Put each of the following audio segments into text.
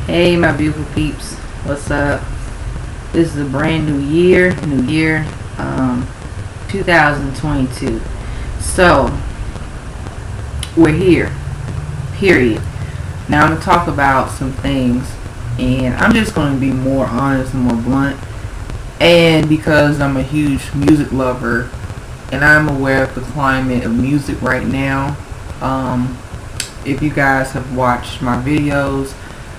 Hey my beautiful peeps, what's up? This is a brand new year, 2022. So, we're here, period. Now I'm going to talk about some things, and I'm just going to be more honest and more blunt. And because I'm a huge music lover, and I'm aware of the climate of music right now, if you guys have watched my videos,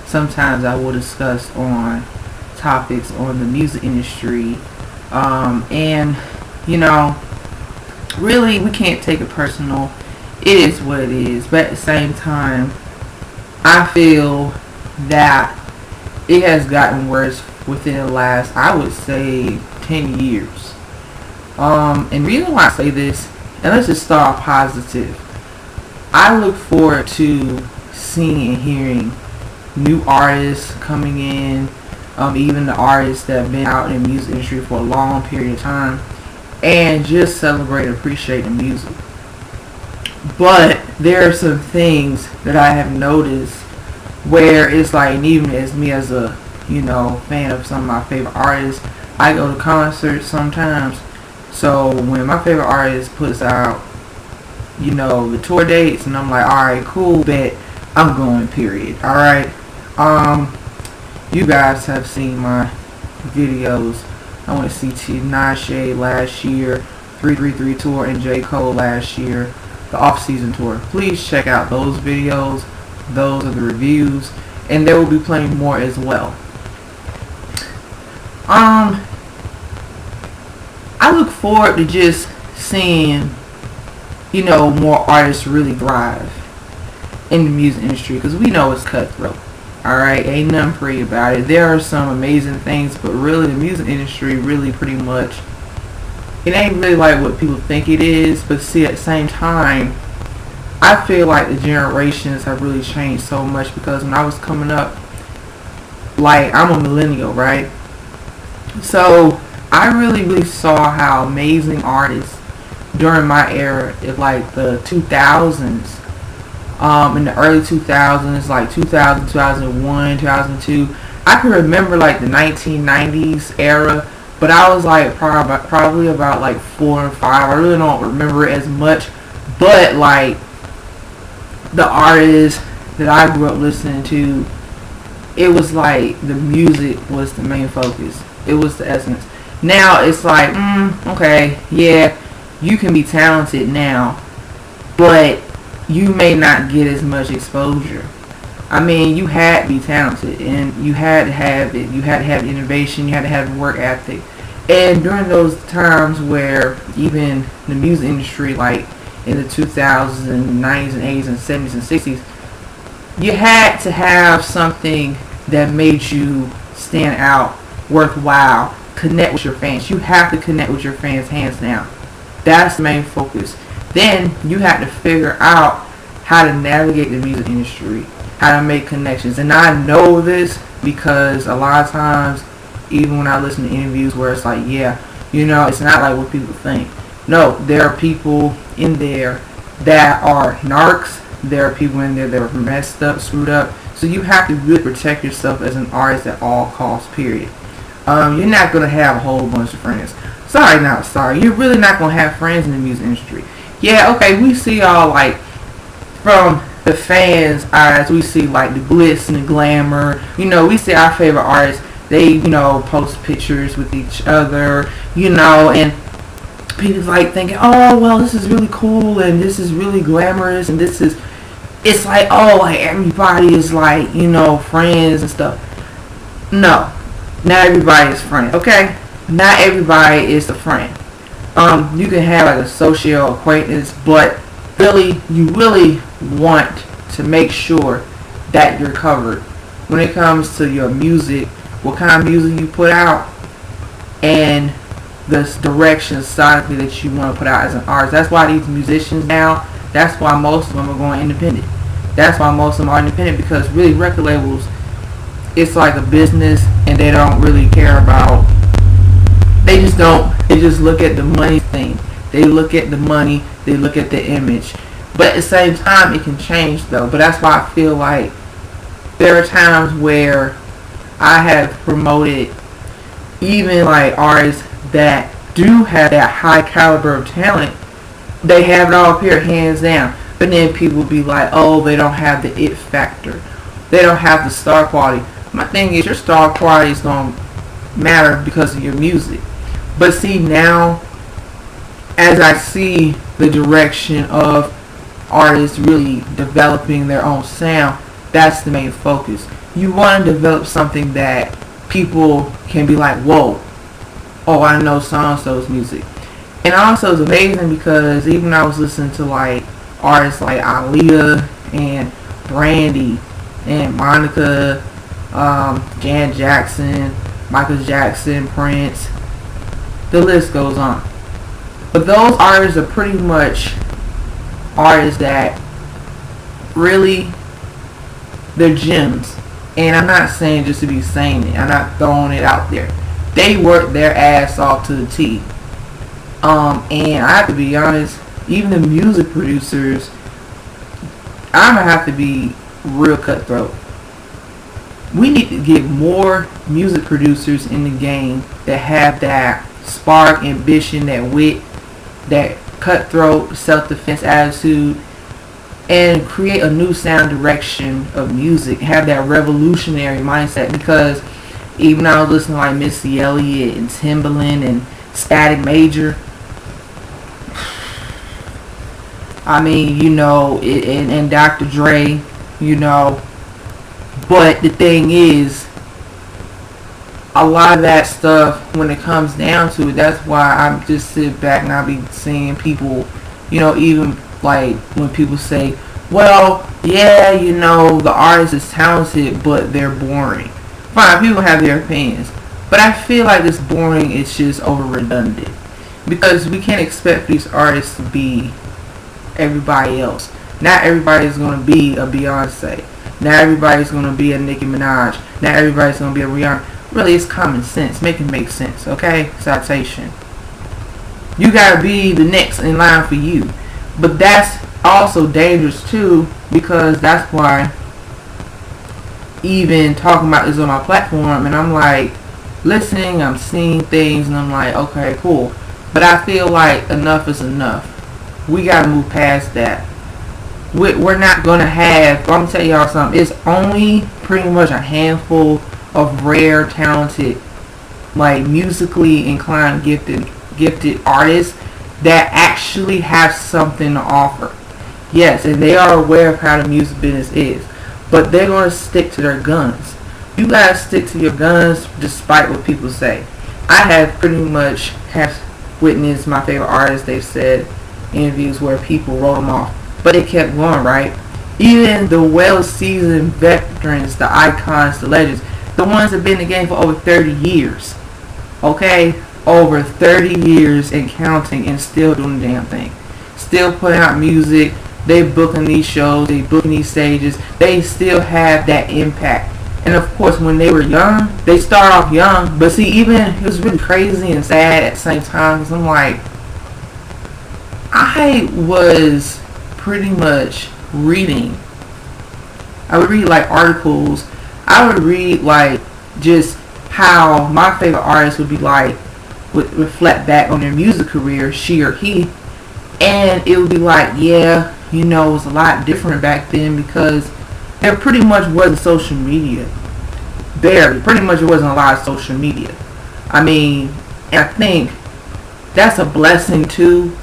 sometimes I will discuss on topics on the music industry, and you know, really we can't take it personal. It is what it is, but at the same time I feel that it has gotten worse within the last, I would say, 10 years. And the reason why I say this, and let's just start off positive, I look forward to seeing and hearing new artists coming in, even the artists that have been out in the music industry for a long period of time, and just celebrate and appreciate the music. But there are some things that I have noticed where it's like, and even as me as a fan of some of my favorite artists, I go to concerts sometimes. So when my favorite artist puts out the tour dates, and I'm like, alright, cool, bet I'm going, period. Alright. You guys have seen my videos. I went to see Tinashe last year, 333 tour, and J. Cole last year, the off-season tour. Please check out those videos. Those are the reviews, and there will be plenty more as well. I look forward to just seeing more artists really thrive in the music industry, because we know it's cutthroat. Alright, ain't nothing pretty about it. There are some amazing things, but really the music industry really pretty much, it ain't really like what people think it is. But see, at the same time, I feel like the generations have really changed so much, because when I was coming up, like, I'm a millennial, right? So I really saw how amazing artists during my era, like the 2000s, in the early 2000s, like 2000, 2001, 2002. I can remember like the 1990s era, but I was like probably about like 4 and 5. I really don't remember it as much, but like the artists that I grew up listening to, it was like the music was the main focus. It was the essence. Now it's like, okay, yeah, you can be talented now, but you may not get as much exposure. I mean, you had to be talented, and you had to have it. You had to have innovation. You had to have work ethic. And during those times where even the music industry, like in the 2000s and 90s and 80s and 70s and 60s, you had to have something that made you stand out, worthwhile, connect with your fans. You have to connect with your fans hands down. That's the main focus. Then you have to figure out how to navigate the music industry, how to make connections. And I know this because a lot of times, even when I listen to interviews where it's like, yeah, it's not like what people think. No, there are people in there that are narcs. There are people in there that are messed up, screwed up. So you have to really protect yourself as an artist at all costs, period. You're not going to have a whole bunch of friends. Sorry, not sorry. You're really not going to have friends in the music industry. Yeah, okay, we see all, like, from the fans' eyes, we see, like, the glitz and the glamour. We see our favorite artists, they, post pictures with each other, and people's, like, thinking, oh, well, this is really cool, and this is really glamorous, and this is, it's like, oh, like, everybody is, like, friends and stuff. No, not everybody is friends, okay? Not everybody is a friend. You can have like a social acquaintance, but really, you really want to make sure that you're covered when it comes to your music, what kind of music you put out, and the direction sonically that you want to put out as an artist. That's why these musicians now, that's why most of them are going independent. That's why most of them are independent, because really record labels, it's like a business, and they don't really care about, they just don't, they just look at the money thing. They look at the money, they look at the image. But at the same time, it can change though. But that's why I feel like there are times where I have promoted even like artists that do have that high caliber of talent. They have it all up here, hands down. But then people be like, oh, they don't have the it factor. They don't have the star quality. My thing is, your star quality is going to matter because of your music. But see, now, as I see the direction of artists really developing their own sound, that's the main focus. You want to develop something that people can be like, whoa, oh, I know so-and-so's music. And also it's amazing because even I was listening to like artists like Aaliyah and Brandy and Monica, Janet Jackson, Michael Jackson, Prince, the list goes on. But those artists are pretty much artists that really, they're gems. And I'm not saying just to be saying it. I'm not throwing it out there. They work their ass off to the T. And I have to be honest, even the music producers, I'm going to have to be real cutthroat. We need to get more music producers in the game that have that spark, ambition, that wit, that cutthroat, self-defense attitude, and create a new sound direction of music. Have that revolutionary mindset, because even I was listening to like Missy Elliott and Timbaland and Static Major. I mean, you know, and Dr. Dre, you know. But the thing is, a lot of that stuff, when it comes down to it, that's why I just sit back and I be seeing people, you know, even like when people say, well, yeah, you know, the artist is talented, but they're boring. Fine, people have their opinions. But I feel like this boring is just over redundant. Because we can't expect these artists to be everybody else. Not everybody's going to be a Beyonce. Not everybody's going to be a Nicki Minaj. Not everybody's going to be a Rihanna. Really, it's common sense. Make it make sense, okay? Citation. You got to be the next in line for you. But that's also dangerous too, because that's why even talking about this on my platform, and I'm like listening, I'm seeing things, and I'm like, okay, cool. But I feel like enough is enough. We got to move past that. We're not going to have, I'm going to tell y'all something, it's only pretty much a handful of rare, talented, like musically inclined, gifted artists that actually have something to offer. Yes, and they are aware of how the music business is, but they're going to stick to their guns. You gotta stick to your guns despite what people say. I have pretty much have witnessed my favorite artists, they've said interviews where people wrote them off, but it kept going, right? Even the well-seasoned veterans, the icons, the legends, the ones that have been in the game for over 30 years, okay? Over 30 years and counting, and still doing the damn thing. Still putting out music, they booking these shows, they booking these stages, they still have that impact. And of course, when they were young, they start off young, but see, even, it was really crazy and sad at the same time, because I'm like, I was pretty much reading. I would read like articles, I would read like just how my favorite artist would be like, would reflect back on their music career, she or he, and it would be like, yeah, you know, it was a lot different back then because there pretty much wasn't social media. Pretty much it wasn't a lot of social media. I mean, and I think that's a blessing too,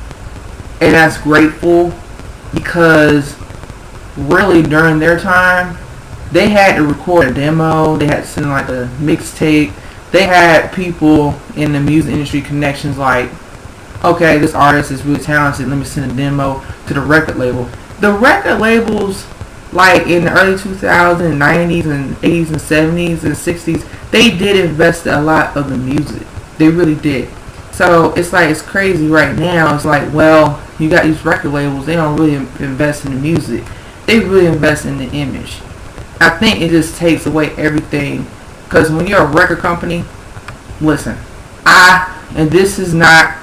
and that's grateful, because really during their time, they had to record a demo, they had to send like a mixtape, they had people in the music industry connections like, okay, this artist is really talented, let me send a demo to the record label. The record labels, like in the early 2000s, 90s, and 80s, and 70s, and 60s, they did invest a lot of the music. They really did. So it's like, it's crazy right now. It's like, well, you got these record labels, they don't really invest in the music. They really invest in the image. I think it just takes away everything. Because when you're a record company, listen, and this is not,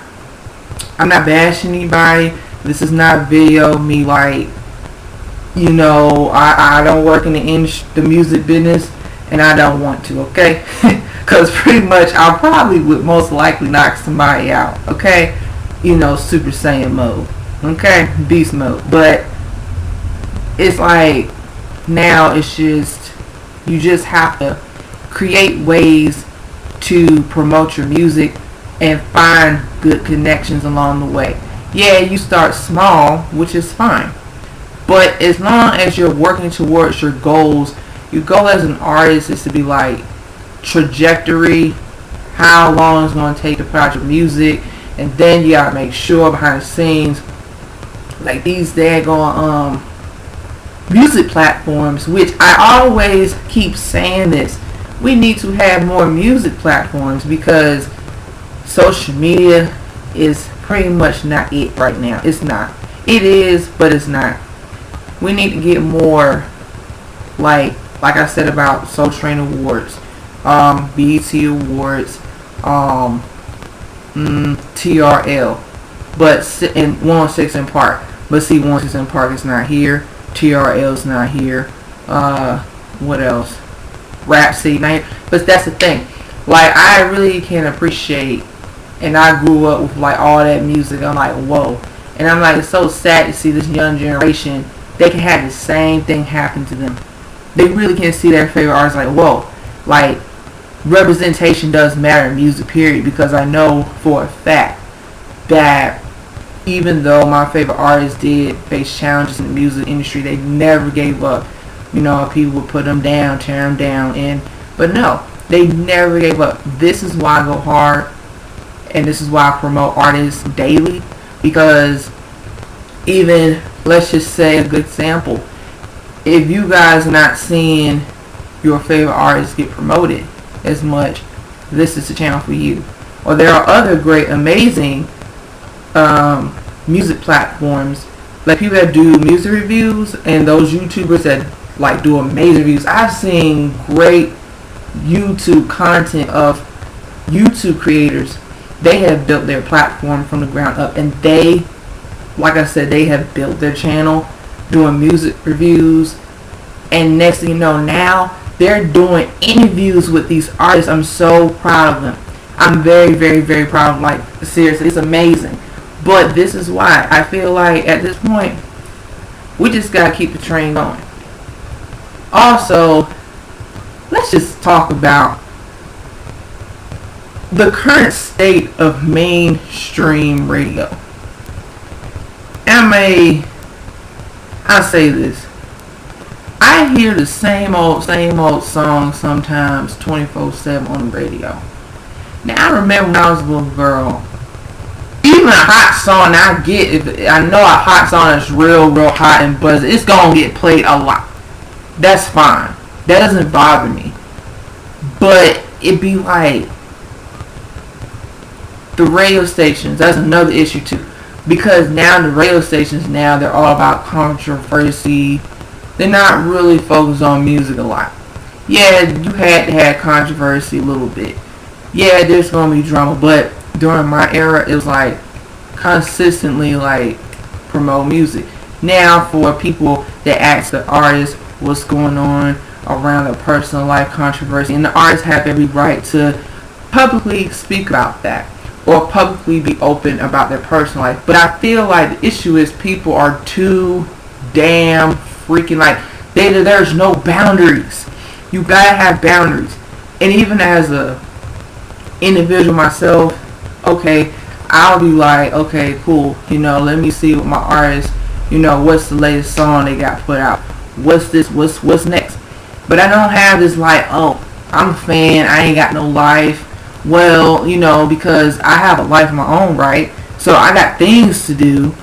I'm not bashing anybody. This is not video me like You know, I don't work in the music business, and I don't want to, okay? Because pretty much I probably would most likely knock somebody out, okay? You know, Super Saiyan mode, okay? Beast mode. But it's like, now it's just, you just have to create ways to promote your music and find good connections along the way. Yeah, you start small, which is fine. But as long as you're working towards your goals, your goal as an artist is to be like trajectory, how long it's going to take to put out your music, and then you gotta make sure behind the scenes, like these daggone music platforms, which I always keep saying this, we need to have more music platforms because social media is pretty much not it right now. It's not. It is, but it's not. We need to get more, like I said about Soul Train Awards, BET Awards, TRL, but in 106 in Park. But see, 106 in Park is not here. TRL is not here. What else? Rhapsody. But that's the thing. Like, I really can appreciate, and I grew up with like all that music. I'm like, whoa. And I'm like, it's so sad to see this young generation. They can have the same thing happen to them. They really can see their favorite artists like, whoa, like representation does matter in music, period. Because I know for a fact that even though my favorite artists did face challenges in the music industry, they never gave up. You know, people would put them down, tear them down, but no, they never gave up. This is why I go hard, and this is why I promote artists daily, because even, let's just say a good example, if you guys are not seeing your favorite artists get promoted as much, this is the channel for you. Or there are other great, amazing music platforms, like people that do music reviews, and those YouTubers that like do amazing reviews. I've seen great YouTube content of YouTube creators. They have built their platform from the ground up, and they, like I said, they have built their channel doing music reviews, and next thing you know, now they're doing interviews with these artists. I'm so proud of them. I'm very, very, very proud of them. Like, seriously, it's amazing. But this is why I feel like at this point we just gotta keep the train going. Also, let's just talk about the current state of mainstream radio. I'll say this. I hear the same old songs sometimes 24/7 on the radio. Now, I remember when I was a little girl, even a hot song, I know a hot song is real hot and buzzy, it's gonna get played a lot. That's fine. That doesn't bother me. But it be like the radio stations, that's another issue too. Because now the radio stations, now they're all about controversy. They're not really focused on music a lot. Yeah, you had to have controversy a little bit. Yeah, there's gonna be drama, but during my era, it was like consistently like promote music. Now, for people that ask the artist what's going on around their personal life, controversy, and the artists have every right to publicly speak about that or publicly be open about their personal life. But I feel like the issue is people are too damn freaking, like, there's no boundaries. You gotta have boundaries. And even as a individual myself, okay, I'll be like, okay, cool, you know, let me see what my artist, you know, what's the latest song they got put out, what's this, what's next. But I don't have this like, oh, I'm a fan, I ain't got no life. Well, you know, because I have a life of my own, right? So I got things to do,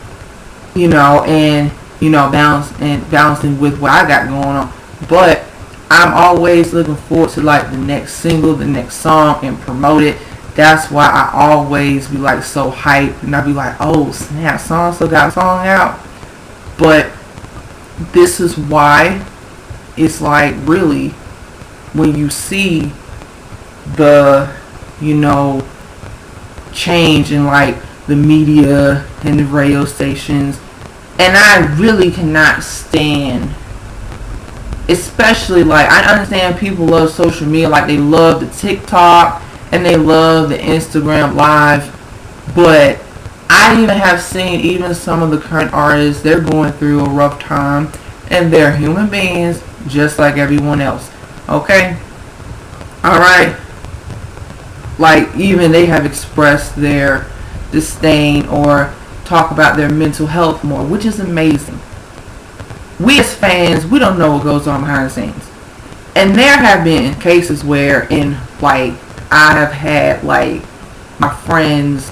you know, and, you know, balancing with what I got going on. But I'm always looking forward to like the next single, the next song, and promote it. That's why I always be like so hyped, and I be like, oh snap, so got a song out. But this is why it's like, really, when you see the, you know, change in like the media and the radio stations And I really cannot stand, especially like, I understand people love social media, like they love the TikTok and they love the Instagram live, but I even have seen even some of the current artists, they're going through a rough time, and they're human beings just like everyone else. Okay? Alright? Like, even they have expressed their disdain or talk about their mental health more, which is amazing. We as fans, we don't know what goes on behind the scenes. And there have been cases where, like, I have had, like, my friends,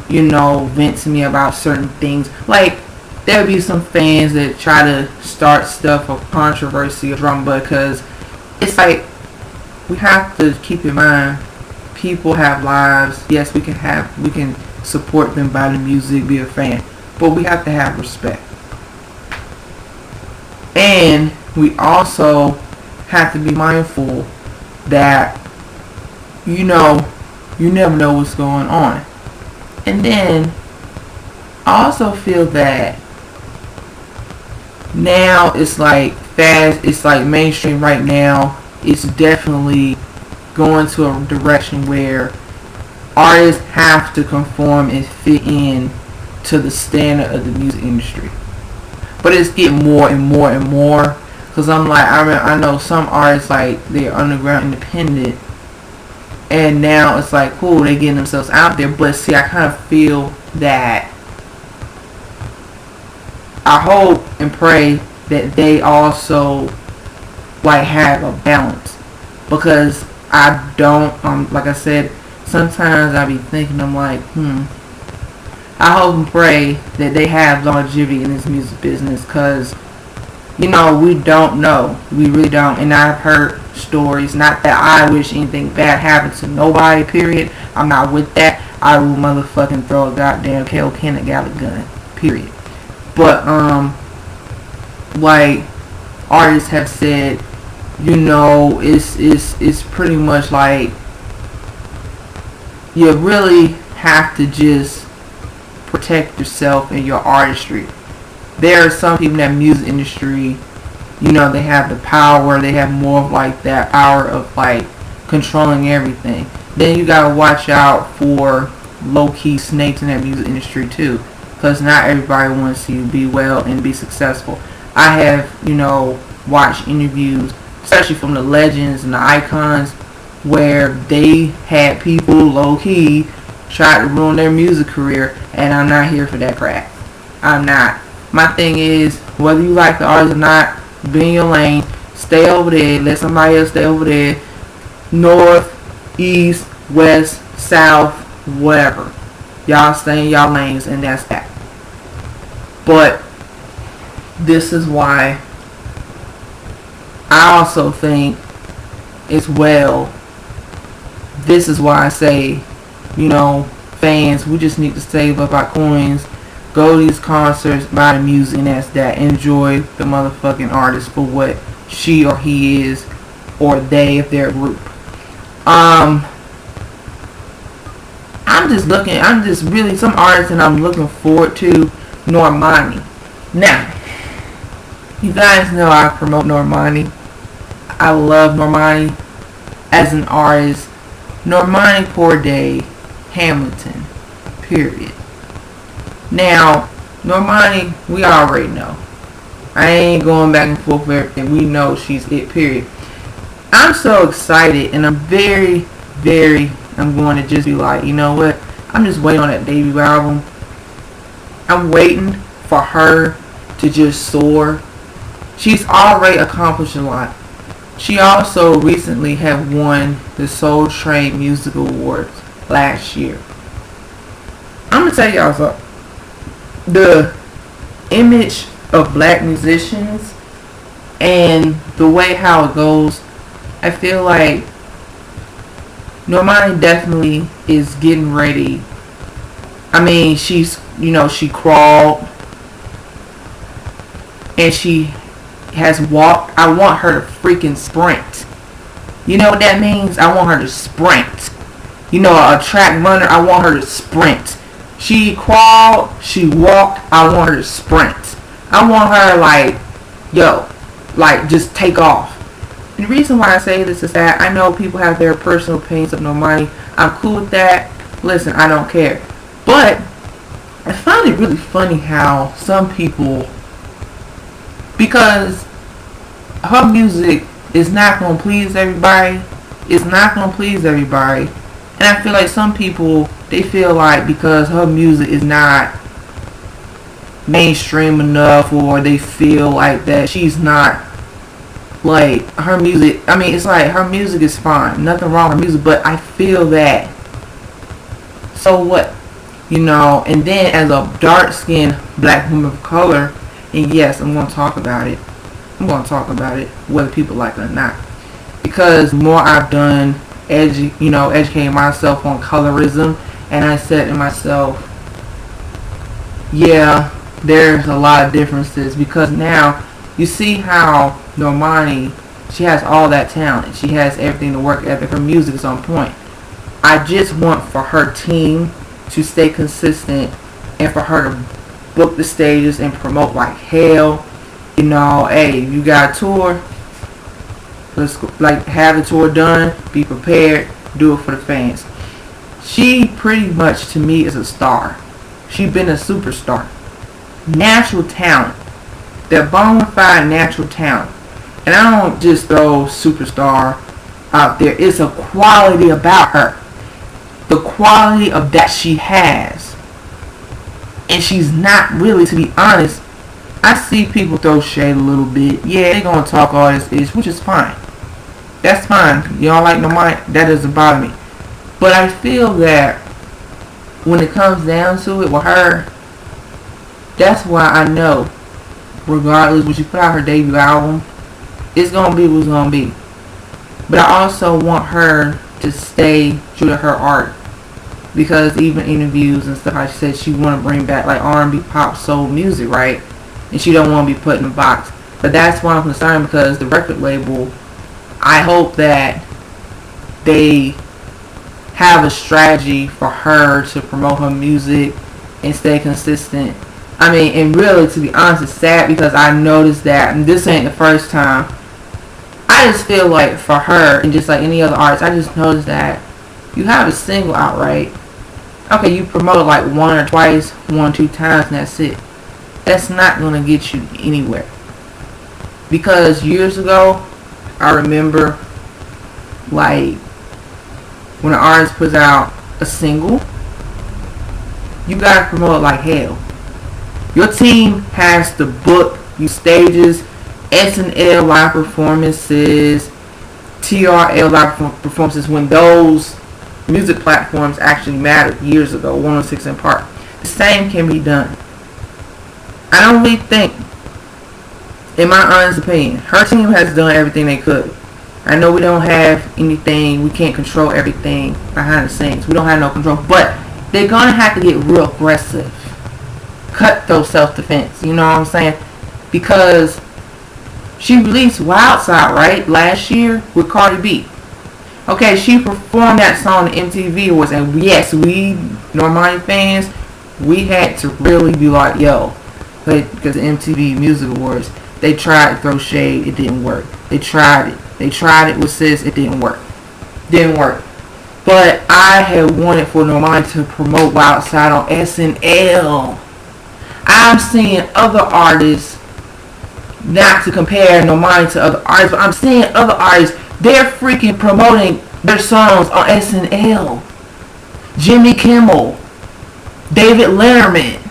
vent to me about certain things. Like, there'll be some fans that try to start stuff of controversy or drama, because it's like, we have to keep in mind, people have lives. Yes, we can support them by the music, be a fan, but we have to have respect. And we also have to be mindful that, you never know what's going on. And then I also feel that now it's like fast, it's like mainstream right now. It's definitely going to a direction where artists have to conform and fit in to the standard of the music industry. But it's getting more and more and more, because I'm like, I know some artists, like, they're underground independent, and now it's like, cool, they getting themselves out there. But see, I kind of feel that, I hope and pray that they also, like, have a balance, because I don't, like I said, sometimes I be thinking, I'm like, I hope and pray that they have longevity in this music business, because, we don't know. We really don't. And I've heard stories, not that I wish anything bad happened to nobody, period. I'm not with that. I will motherfucking throw a goddamn KO Kenneth Gallagher gun, period. But, like, artists have said, it's pretty much like, you really have to just protect yourself and your artistry. There are some people in that music industry, they have the power, they have more of like that power of like controlling everything. Then you gotta watch out for low-key snakes in that music industry too, because not everybody wants you to be well and be successful. I have, watched interviews, especially from the legends and the icons, where they had people low-key try to ruin their music career, and I'm not here for that crap. I'm not. My thing is, whether you like the artist or not, be in your lane, stay over there, let somebody else stay over there, north, east, west, south, whatever. Y'all stay in y'all lanes, and that's that. But this is why I also think as well, this is why I say, fans, we just need to save up our coins, go to these concerts, buy the music, and that's that. Enjoy the motherfucking artist for what she or he is, or they if they're a group. I'm just really, some artists that I'm looking forward to, Normani. Now, you guys know I promote Normani. I love Normani as an artist. Normani Poor Day, Hamilton, period. Now, Normani, we already know. I ain't going back and forth with everything. We know she's it, period. I'm so excited, and I'm I'm going to just be like, you know what? I'm just waiting on that debut album. I'm waiting for her to just soar. She's already accomplished a lot. She also recently have won the Soul Train Music Awards last year. I'm going to tell y'all something. The image of black musicians and the way how it goes, I feel like Normani definitely is getting ready. I mean, she's, she crawled and she has walked. I want her to freaking sprint. You know what that means? I want her to sprint. A track runner, I want her to sprint. She crawled, she walked, I want her to sprint. I want her like, yo, like just take off. And the reason why I say this is that I know people have their personal opinions of Normani. I'm cool with that. Listen, I don't care. But I find it really funny how some people, because her music is not going to please everybody. It's not going to please everybody. And I feel like some people, they feel like because her music is not mainstream enough, or they feel like that she's not, like, her music, I mean, it's like her music is fine. Nothing wrong with her music, but I feel that, so what? You know, and then as a dark-skinned black woman of color, and yes, I'm going to talk about it. I'm going to talk about it, whether people like it or not. Because the more I've done, educating myself on colorism, and I said to myself, yeah, there's a lot of differences. Because now, you see how Normani, she has all that talent. She has everything to work ethic. Her music is on point. I just want for her team to stay consistent and for her to book the stages and promote like hell. You know, hey, you got a tour, let's like have the tour done, be prepared, do it for the fans. She pretty much to me is a star. She's been a superstar. Natural talent. That bona fide natural talent. And I don't just throw superstar out there. It's a quality about her. The quality of that she has. And she's not really, to be honest, I see people throw shade a little bit. Yeah, they're going to talk all this ish, which is fine. That's fine. You don't like Normani? That doesn't bother me. But I feel that when it comes down to it with her, that's why I know, regardless when she put out her debut album, it's going to be what's going to be. But I also want her to stay true to her art. Because even interviews and stuff, like she said, she want to bring back like R&B, pop, soul music, right? And she don't want to be put in a box. But that's why I'm concerned, because the record label, I hope that they have a strategy for her to promote her music and stay consistent. I mean, and really, to be honest, it's sad because I noticed that, and this ain't the first time, I just feel like for her, and just like any other artist, I just noticed that you have a single out, right? Okay, you promote it like one or twice, 1 or 2 times, and that's it. That's not going to get you anywhere. Because years ago, I remember, like, when an artist puts out a single, you got to promote it like hell. Your team has to book you stages, SNL live performances, TRL live performances, when those music platforms actually mattered years ago, 106 in Park. The same can be done. I don't really think, in my honest opinion, her team has done everything they could. I know we don't have anything, we can't control everything behind the scenes. We don't have no control, but they're going to have to get real aggressive. Cutthroat self-defense, you know what I'm saying? Because she released Wild Side, right, last year with Cardi B. Okay, she performed that song on MTV Awards, and yes, we Normani fans, we had to really be like, yo, because the MTV Music Awards, they tried to throw shade, it didn't work. They tried it. They tried it with Sis, it didn't work. Didn't work. But I had wanted for Normani to promote Wild Side on SNL. I'm seeing other artists, not to compare Normani to other artists, but I'm seeing other artists, they're freaking promoting their songs on SNL. Jimmy Kimmel, David Letterman,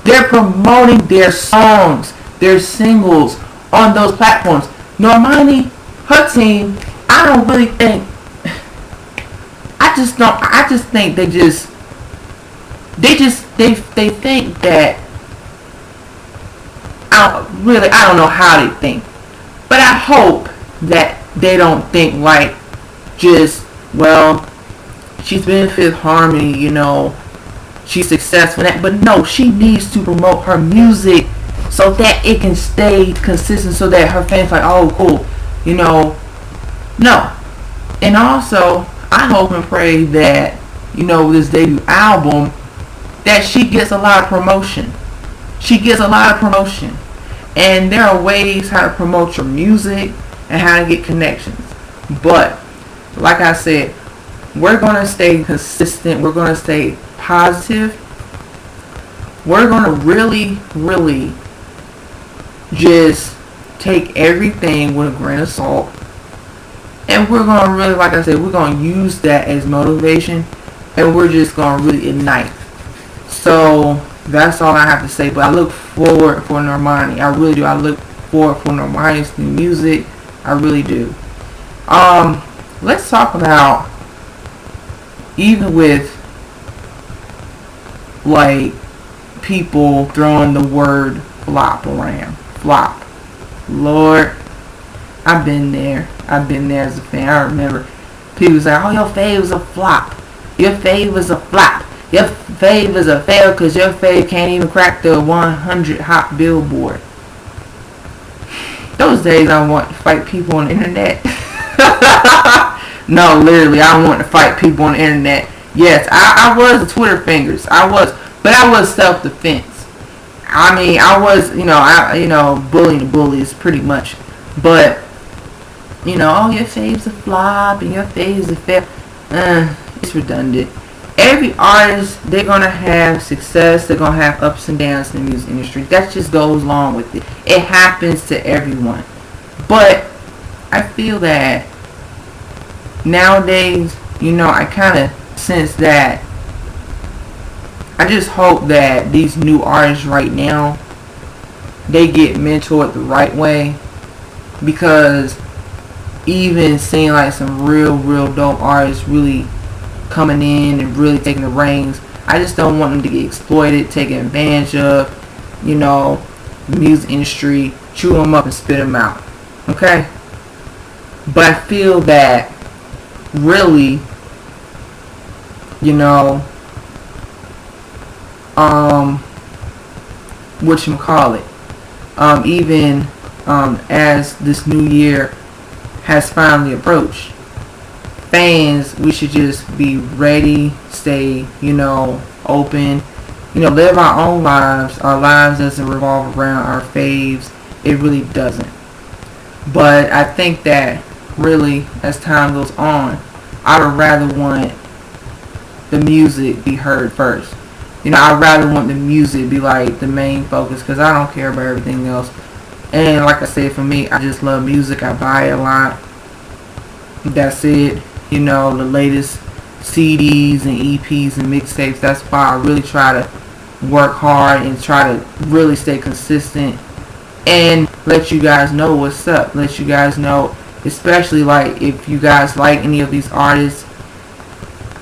they're promoting their songs, their singles on those platforms. Normani, her team, I don't really think, I just think they think that, I don't know how they think, but I hope that they don't think like just, well, she's been in Fifth Harmony, you know, she's successful in that, but no, she needs to promote her music so that it can stay consistent, so that her fans like, oh, cool, you know. No. And also, I hope and pray that, you know, with this debut album, that she gets a lot of promotion. She gets a lot of promotion. And there are ways how to promote your music and how to get connections. But like I said, we're going to stay consistent. We're going to stay positive. We're going to really just take everything with a grain of salt. And we're going to really, like I said, we're going to use that as motivation. And we're just going to really ignite. So that's all I have to say. But I look forward for Normani. I really do. I look forward for Normani's new music. I really do. Let's talk about, even with like people throwing the word flop around. Flop. Lord, I've been there. I've been there as a fan. I remember people say, oh, your fave was a flop. Your fave was a flop. Your fave is a fail because your fave can't even crack the 100 hot billboard. Those days I want to fight people on the internet. No, literally, I want to fight people on the internet. Yes, I was the Twitter fingers. I was, but I was self-defense. I mean, I was, bullying the bullies pretty much. But, oh, your fave's a flop and your fave's a fail. It's redundant. Every artist, they're going to have success. They're going to have ups and downs in the music industry. That just goes along with it. It happens to everyone. But I feel that nowadays, I kind of sense that. I just hope that these new artists right now, they get mentored the right way. Because even seeing like some real dope artists really coming in and really taking the reins, I just don't want them to get exploited, taken advantage of, the music industry, chew them up and spit them out. Okay? But I feel that really, even as this new year has finally approached, fans, we should just be ready, stay, open, live our own lives. Our lives doesn't revolve around our faves. It really doesn't. But I think that really, as time goes on, I would rather want the music be heard first. I'd rather want the music be like the main focus, because I don't care about everything else. And like I said, for me, I just love music. I buy it a lot. That's it. The latest CDs and EPs and mixtapes. That's why I really try to work hard and try to really stay consistent and let you guys know what's up. Let you guys know, especially like if you guys like any of these artists,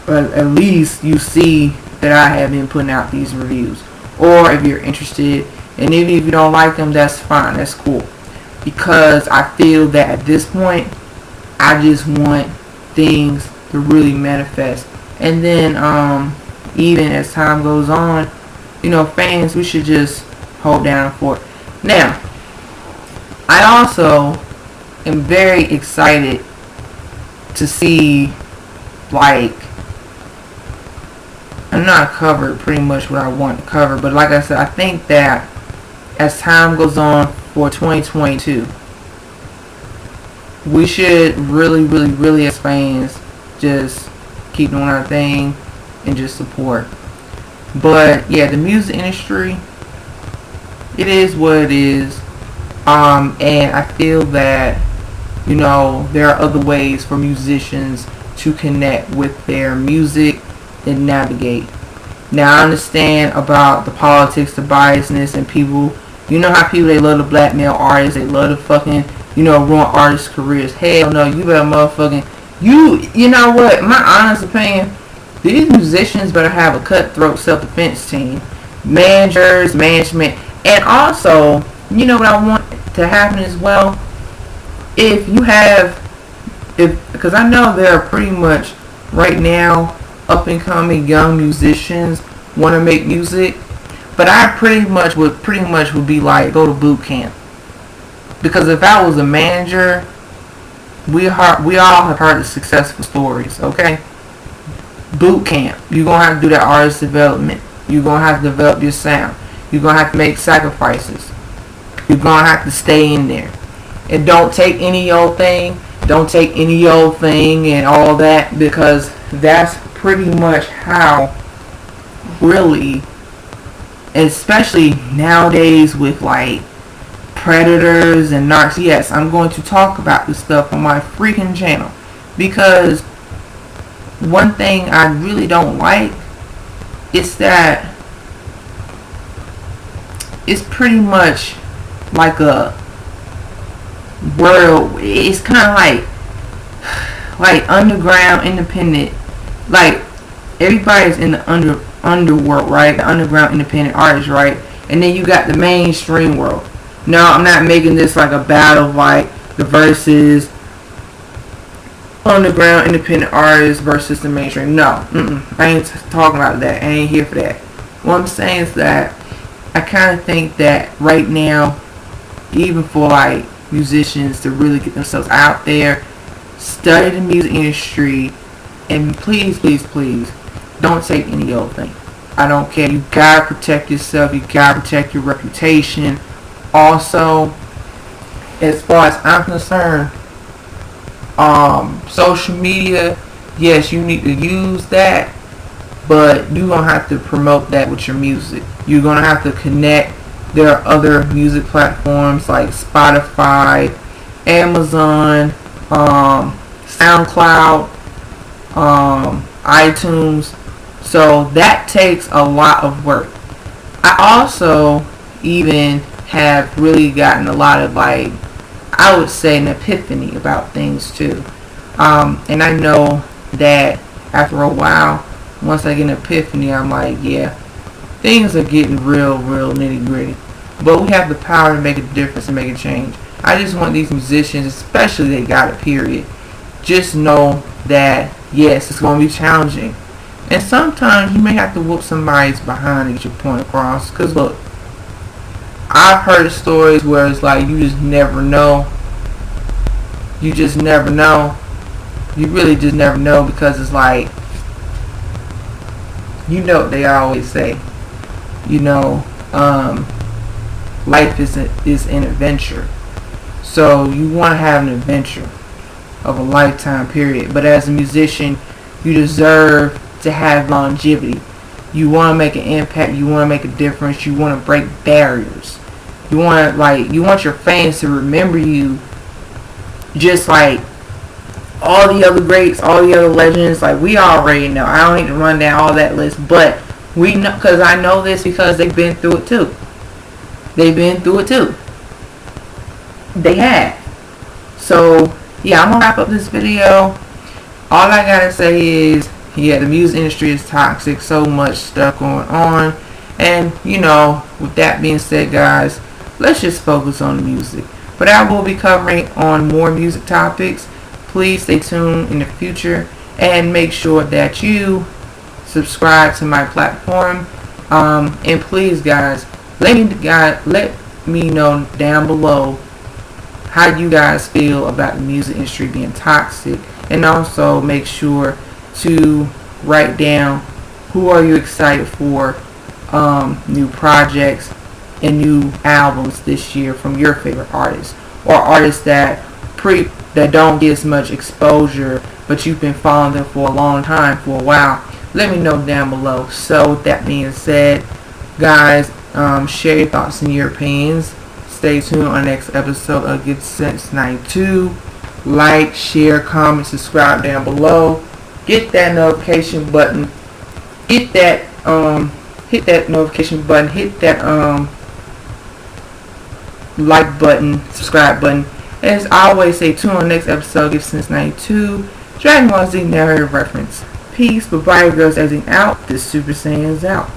but at least you see that I have been putting out these reviews. Or if you're interested, and even if you don't like them, that's fine. That's cool. Because I feel that at this point, I just want things to really manifest. And then even as time goes on, fans, we should just hold down for it. Now, I also am very excited to see, like, I'm not covered pretty much what I want to cover, but like I said, I think that as time goes on for 2022, we should really as fans just keep doing our thing and just support. But yeah, the music industry, it is what it is. And I feel that there are other ways for musicians to connect with their music and navigate. Now I understand about the politics, the biasness, and people. How people, they love to blackmail artists, they love to fucking ruin artists' careers. Hell no, you better motherfucking you know what? My honest opinion, these musicians better have a cutthroat self-defense team, managers, management, and also, what I want to happen as well. Because I know there are pretty much right now up and coming young musicians want to make music, but I pretty much would be like, go to boot camp. Because if I was a manager, we all have heard of successful stories, okay? Boot camp. You're going to have to do that artist development. You're going to have to develop your sound. You're going to have to make sacrifices. You're gonna have to stay in there. And don't take any old thing. Don't take any old thing and all that, because that's pretty much how, really, especially nowadays with like predators and narcs. Yes, I'm going to talk about this stuff on my freaking channel, because one thing I really don't like is that it's pretty much like a world. It's kind of like underground independent. Like everybody's in the underworld, right? The underground independent artists, right? And then you got the mainstream world. No, I'm not making this like a battle like the versus underground independent artists versus the mainstream. No, I ain't talking about that. I ain't here for that. What I'm saying is that I kind of think that right now, even for like musicians to really get themselves out there, study the music industry, and please, please, please, don't take any old thing. I don't care. You gotta protect yourself. You gotta protect your reputation. Also, as far as I'm concerned, social media, yes, you need to use that, but you're gonna have to promote that with your music. You're gonna have to connect. There are other music platforms like Spotify, Amazon, SoundCloud, iTunes. So that takes a lot of work. I also even have really gotten a lot of, like, I would say, an epiphany about things too. And I know that after a while, once I get an epiphany, I'm like, yeah, things are getting real nitty gritty. But we have the power to make a difference and make a change. I just want these musicians, especially they got it, period, just know that, yes, it's going to be challenging. And sometimes you may have to whoop somebody's behind to get your point across. Because look, I've heard stories where it's like you just never know. You just never know. You really just never know, because it's like, you know what they always say. You know, life is an adventure. So you want to have an adventure of a lifetime, period. But as a musician, you deserve to have longevity. You want to make an impact. You want to make a difference. You want to break barriers. You want your fans to remember you, just like all the other greats, all the other legends. Like, we already know. I don't need to run down all that list, but we know, because I know this because they've been through it too. They've been through it too. They have. So yeah, I'm gonna wrap up this video. All I gotta say is, yeah, the music industry is toxic. So much stuff going on. And, you know, with that being said, guys, let's just focus on the music. But I will be covering on more music topics. Please stay tuned in the future. And make sure that you subscribe to my platform. And please, guys, let me know down below how you guys feel about the music industry being toxic. And also make sure to write down who are you excited for new projects and new albums this year from your favorite artists, or artists that don't get as much exposure but you've been following them for a long time, for a while. Let me know down below. So with that being said, guys, share your thoughts and your opinions. Stay tuned on the next episode of Get Sense 92. Like, share, comment, subscribe down below. Hit that notification button. Hit that notification button. Hit that like button, subscribe button. As I always say, tune on the next episode of Get Sense 92. Dragon Ball Z narrative reference. Peace. Bye bye, girls. As in out. This Super Saiyan's out.